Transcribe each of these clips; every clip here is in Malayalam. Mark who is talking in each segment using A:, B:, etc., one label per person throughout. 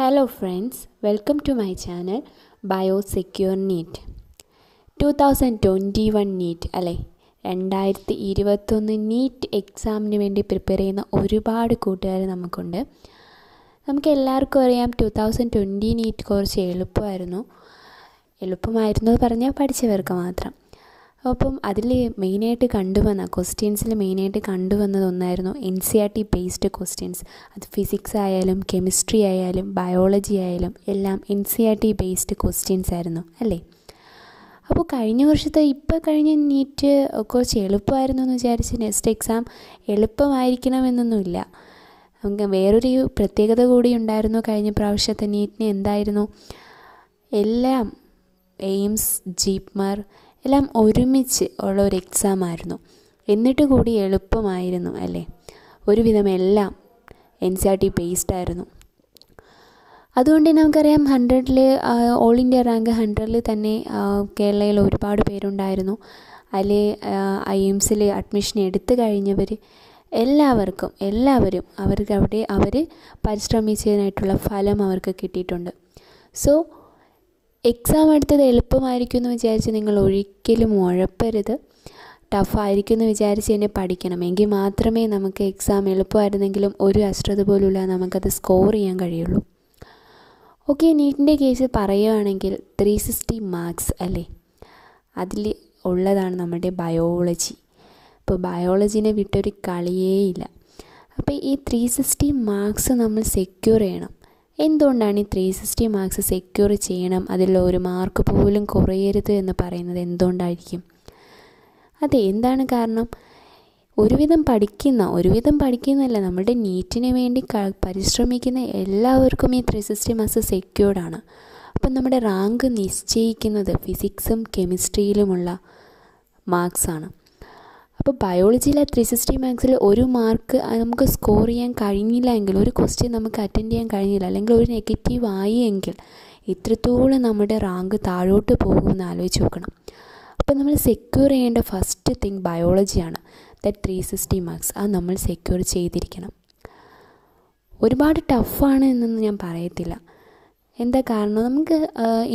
A: Hello friends, welcome to my channel Biosecure NEET 2021 NEET അല്ലേ 2021 നീറ്റ് എക്സാമിന് വേണ്ടി പ്രിപ്പയർ ചെയ്യുന്ന ഒരുപാട് കൂട്ടുകാർ നമുക്കുണ്ട്. നമുക്ക് എല്ലാവർക്കും അറിയാം 2020 നീറ്റ് കുറച്ച് എളുപ്പമായിരുന്നു എന്ന് പറഞ്ഞാൽ പഠിച്ചവർക്ക് മാത്രം. അപ്പം അതിൽ മെയിനായിട്ട് ക്വസ്റ്റ്യൻസിൽ മെയിനായിട്ട് കണ്ടുവന്നതൊന്നായിരുന്നു NCERT ബേസ്ഡ് ക്വസ്റ്റ്യൻസ്. അത് ഫിസിക്സ് ആയാലും കെമിസ്ട്രി ആയാലും ബയോളജി ആയാലും എല്ലാം NCERT ബേസ്ഡ് ക്വസ്റ്റ്യൻസ് ആയിരുന്നു അല്ലേ. അപ്പോൾ കഴിഞ്ഞ നീറ്റ് കുറച്ച് എളുപ്പമായിരുന്നു എന്ന് വിചാരിച്ച് നെക്സ്റ്റ് എക്സാം എളുപ്പമായിരിക്കണമെന്നൊന്നുമില്ല. നമുക്ക് വേറൊരു പ്രത്യേകത കൂടി ഉണ്ടായിരുന്നു. കഴിഞ്ഞ പ്രാവശ്യത്തെ നീറ്റിന് എന്തായിരുന്നു, എല്ലാം എയിംസ് ജീപ്മർ എല്ലാം ഒരുമിച്ച് ഉള്ള ഒരു എക്സാം ആയിരുന്നു. എന്നിട്ട് കൂടി എളുപ്പമായിരുന്നു അല്ലേ. ഒരുവിധം എല്ലാം NCERT ബേസ്ഡ് ആയിരുന്നു. അതുകൊണ്ട് നമുക്കറിയാം 100ൽ ഓൾ ഇന്ത്യ റാങ്ക് 100ൽ തന്നെ കേരളയിൽ ഒരുപാട് പേരുണ്ടായിരുന്നു. അതിൽ എയിംസിൽ അഡ്മിഷൻ എടുത്തു കഴിഞ്ഞവർ എല്ലാവരും അവർ പരിശ്രമിച്ചതിനായിട്ടുള്ള ഫലം അവർക്ക് കിട്ടിയിട്ടുണ്ട്. സോ എക്സാം എടുത്തത് എളുപ്പമായിരിക്കും എന്ന് വിചാരിച്ച് നിങ്ങൾ ഒരിക്കലും ഉഴപ്പരുത്. ടഫായിരിക്കും എന്ന് വിചാരിച്ച് തന്നെ പഠിക്കണം. എങ്കിൽ മാത്രമേ നമുക്ക് എക്സാം എളുപ്പമായിരുന്നെങ്കിലും ഒരു അശ്രദ്ധ പോലുമില്ല നമുക്കത് സ്കോർ ചെയ്യാൻ കഴിയുള്ളൂ. ഓക്കെ, നീറ്റിൻ്റെ കേസ് പറയുകയാണെങ്കിൽ 360 മാർക്സ് അല്ലേ, അതിൽ ഉള്ളതാണ് നമ്മുടെ ബയോളജി. ഇപ്പോൾ ബയോളജിനെ വിട്ടൊരു കളിയേയില്ല. അപ്പോൾ ഈ 360 മാർക്സ് നമ്മൾ സെക്യൂർ ചെയ്യണം. എന്തുകൊണ്ടാണ് ഈ 360 മാർക്സ് സെക്യൂർ ചെയ്യണം, അതിൽ ഒരു മാർക്ക് പോലും കുറയരുത് എന്ന് പറയുന്നത് എന്തുകൊണ്ടായിരിക്കും? എന്താണ് കാരണം? ഒരുവിധം പഠിക്കുന്നല്ല, നമ്മുടെ നീറ്റിന് വേണ്ടി പരിശ്രമിക്കുന്ന എല്ലാവർക്കും ഈ 360 മാർക്സ് സെക്യൂർഡാണ്. അപ്പം നമ്മുടെ റാങ്ക് നിശ്ചയിക്കുന്നത് ഫിസിക്സും കെമിസ്ട്രിയിലുമുള്ള മാർക്സാണ്. അപ്പോൾ ബയോളജിയിലെ 360 മാർക്സിൽ ഒരു മാർക്ക് നമുക്ക് സ്കോർ ചെയ്യാൻ കഴിഞ്ഞില്ല എങ്കിൽ, ഒരു ക്വസ്റ്റ്യൻ നമുക്ക് അറ്റൻഡ് ചെയ്യാൻ കഴിഞ്ഞില്ല, അല്ലെങ്കിൽ ഒരു നെഗറ്റീവ് ആയി എങ്കിൽ ഇത്രത്തോളം നമ്മുടെ റാങ്ക് താഴോട്ട് പോകുമെന്ന് ആലോചിച്ച് നോക്കണം. അപ്പോൾ നമ്മൾ സെക്യൂർ ചെയ്യേണ്ട ഫസ്റ്റ് തിങ് ബയോളജിയാണ്. 360 മാർക്സ് അത് നമ്മൾ സെക്യൂർ ചെയ്തിരിക്കണം. ഒരുപാട് ടഫാണ് എന്നൊന്നും ഞാൻ പറയത്തില്ല. എന്താ കാരണം, നമുക്ക്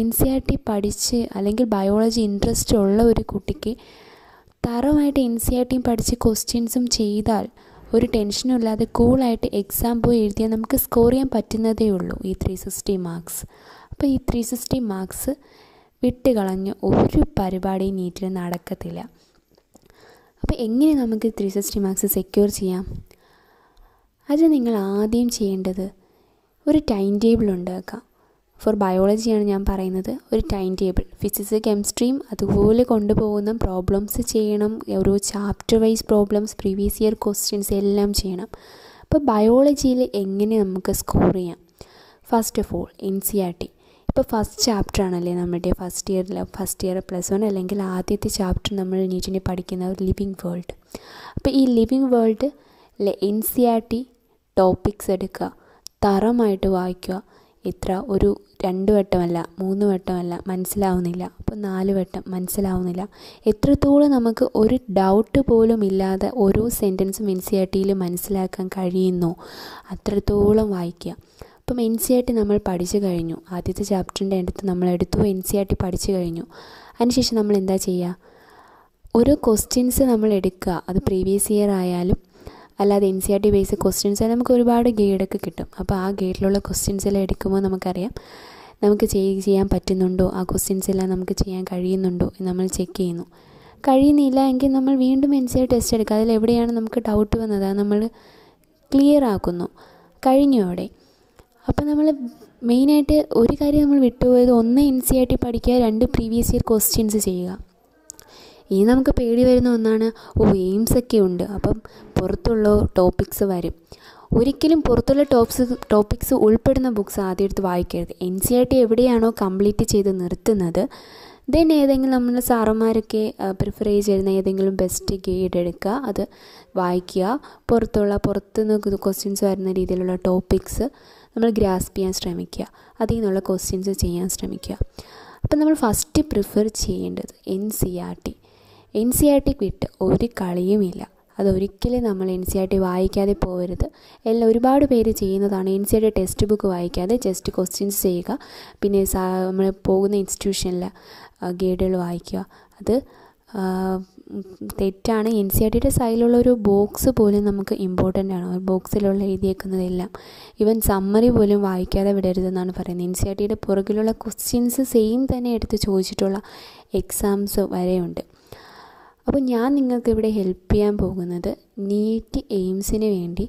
A: NCERT പഠിച്ച് അല്ലെങ്കിൽ ബയോളജി ഇൻട്രസ്റ്റ് ഉള്ള ഒരു കുട്ടിക്ക് തറവായിട്ട് NCERT പഠിച്ച് ക്വസ്റ്റ്യൻസും ചെയ്താൽ ഒരു ടെൻഷനും ഇല്ലാതെ കൂളായിട്ട് എക്സാം പോയി എഴുതിയാൽ നമുക്ക് സ്കോർ ചെയ്യാൻ പറ്റുന്നതേ ഉള്ളൂ ഈ 360 മാർക്സ്. അപ്പോൾ ഈ 360 മാർക്സ് വിട്ടുകളഞ്ഞ് ഒരു പരിപാടിയും നീറ്റിൽ നടക്കത്തില്ല. അപ്പോൾ എങ്ങനെ നമുക്ക് 360 മാർക്സ് സെക്യൂർ ചെയ്യാം? അത് നിങ്ങൾ ആദ്യം ചെയ്യേണ്ടത് ഒരു ടൈം ടേബിൾ ഉണ്ടാക്കാം. ഫോർ ബയോളജിയാണ് ഞാൻ പറയുന്നത്. ഒരു ടൈം ടേബിൾ ഫിസിക്സ് കെമിസ്ട്രിയും അതുപോലെ കൊണ്ടുപോകുന്ന പ്രോബ്ലംസ് ചെയ്യണം. ഓരോ chapter vice problems, previous year questions എല്ലാം ചെയ്യണം. അപ്പോൾ ബയോളജിയിൽ എങ്ങനെ നമുക്ക് സ്കോർ ചെയ്യാം? ഫസ്റ്റ് ഓഫ് ഓൾ NCERT ഇപ്പോൾ ഫസ്റ്റ് ചാപ്റ്റർ ആണല്ലേ നമ്മുടെ ഫസ്റ്റ് ഇയർ +1 അല്ലെങ്കിൽ ആദ്യത്തെ ചാപ്റ്റർ നമ്മൾ നീറ്റിനെ പഠിക്കുന്ന ലിവിങ് വേൾഡ്. അപ്പോൾ ഈ ലിവിങ് വേൾഡ് NCERT ടോപ്പിക്സ് എടുക്കുക, തറമായിട്ട് വായിക്കുക. ഒരു 2 വട്ടമല്ല 3 വട്ടമല്ല മനസ്സിലാവുന്നില്ല, അപ്പോൾ 4 വട്ടം മനസ്സിലാവുന്നില്ല. എത്രത്തോളം നമുക്ക് ഒരു ഡൗട്ട് പോലും ഇല്ലാതെ ഓരോ സെൻറ്റൻസും NCERTയിൽ മനസ്സിലാക്കാൻ കഴിയുന്നോ അത്രത്തോളം വായിക്കുക. അപ്പം NCERT നമ്മൾ പഠിച്ചു കഴിഞ്ഞു, ആദ്യത്തെ ചാപ്റ്ററിൻ്റെ അടുത്ത് നമ്മൾ NCERT പഠിച്ചു കഴിഞ്ഞു. അതിനുശേഷം നമ്മൾ എന്താ ചെയ്യുക? ഓരോ ക്വസ്റ്റ്യൻസ് നമ്മൾ എടുക്കുക. അത് പ്രീവിയസ് ഇയർ ആയാലും അല്ലാതെ NCERT ബേസ് ക്വസ്റ്റ്യൻസ് ആയാലും നമുക്ക് ഒരുപാട് ഗൈഡൊക്കെ കിട്ടും. അപ്പോൾ ആ ഗൈഡിലുള്ള ക്വസ്റ്റ്യൻസ് എല്ലാം എടുക്കുമ്പോൾ നമുക്കറിയാം നമുക്ക് ചെയ്യാൻ പറ്റുന്നുണ്ടോ, ആ ക്വസ്റ്റ്യൻസ് എല്ലാം നമുക്ക് ചെയ്യാൻ കഴിയുന്നുണ്ടോ എന്ന് നമ്മൾ ചെക്ക് ചെയ്യുന്നു. കഴിയുന്നില്ല എങ്കിൽ നമ്മൾ വീണ്ടും NCERT ടെസ്റ്റ് എടുക്കുക. അതിലെവിടെയാണ് നമുക്ക് ഡൗട്ട് വന്നത് അത് നമ്മൾ ക്ലിയർ ആക്കുന്നു. കഴിഞ്ഞു അവിടെ. അപ്പോൾ നമ്മൾ മെയിനായിട്ട് ഒരു കാര്യം നമ്മൾ വിട്ടുപോയത്, 1 NCERT പഠിക്കുക, 2 പ്രീവിയസ് ഇയർ ക്വസ്റ്റ്യൻസ് ചെയ്യുക. ഇനി നമുക്ക് പേടി വരുന്ന ഒന്നാണ്, എയിംസൊക്കെ ഉണ്ട് അപ്പം പുറത്തുള്ള ടോപ്പിക്സ് വരും. ഒരിക്കലും പുറത്തുള്ള ടോപ്പിക്സ് ഉൾപ്പെടുന്ന ബുക്സ് ആദ്യം എടുത്ത് വായിക്കരുത്. NCERT എവിടെയാണോ കംപ്ലീറ്റ് ചെയ്ത് നിർത്തുന്നത്, ദെൻ ഏതെങ്കിലും നമ്മൾ സാറന്മാരൊക്കെ പ്രിഫർ ചെയ്തിരുന്ന ഏതെങ്കിലും ബെസ്റ്റ് ഗൈഡ് എടുക്കുക, അത് വായിക്കുക. പുറത്തുനിന്ന് ക്വസ്റ്റ്യൻസ് വരുന്ന രീതിയിലുള്ള ടോപ്പിക്സ് നമ്മൾ ഗ്രാസ്പ് ചെയ്യാൻ ശ്രമിക്കുക. അതിൽ നിന്നുള്ള ക്വസ്റ്റ്യൻസ് ചെയ്യാൻ ശ്രമിക്കുക. അപ്പം നമ്മൾ ഫസ്റ്റ് പ്രിഫർ ചെയ്യേണ്ടത് NCERT വിട്ട് ഒരു കളിയുമില്ല. അതൊരിക്കലും നമ്മൾ NCERT വായിക്കാതെ പോകരുത്. ഒരുപാട് പേര് ചെയ്യുന്നതാണ്. NCERT ടെക്സ്റ്റ് ബുക്ക് വായിക്കാതെ ജസ്റ്റ് ക്വസ്റ്റ്യൻസ് ചെയ്യുക, പിന്നെ നമ്മൾ പോകുന്ന ഇൻസ്റ്റിറ്റ്യൂഷനിൽ ഗൈഡുകൾ വായിക്കുക. അത് തെറ്റാണ്. NCERTയുടെ സൈഡിലുള്ള ഒരു ബോക്സ് പോലും നമുക്ക് ഇമ്പോർട്ടൻ്റ് ആണ്. ഒരു ബോക്സിലുള്ള എഴുതിയേക്കുന്നതെല്ലാം ഈവൻ സമ്മറി പോലും വായിക്കാതെ വിടരുതെന്നാണ് പറയുന്നത്. NCERTയുടെ പുറകിലുള്ള ക്വസ്റ്റ്യൻസ് സെയിം തന്നെ എടുത്ത് ചോദിച്ചിട്ടുള്ള എക്സാംസ് വരെയുണ്ട്. അപ്പോൾ ഞാൻ നിങ്ങൾക്ക് ഇവിടെ ഹെൽപ്പ് ചെയ്യാൻ പോകുന്നത് നീറ്റ് എയിംസിന് വേണ്ടി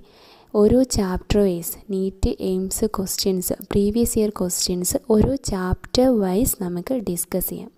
A: ഓരോ chapter wise NEET AIIMS questions, previous year questions ഓരോ ചാപ്റ്റർ വൈസ് നമുക്ക് ഡിസ്കസ് ചെയ്യാം.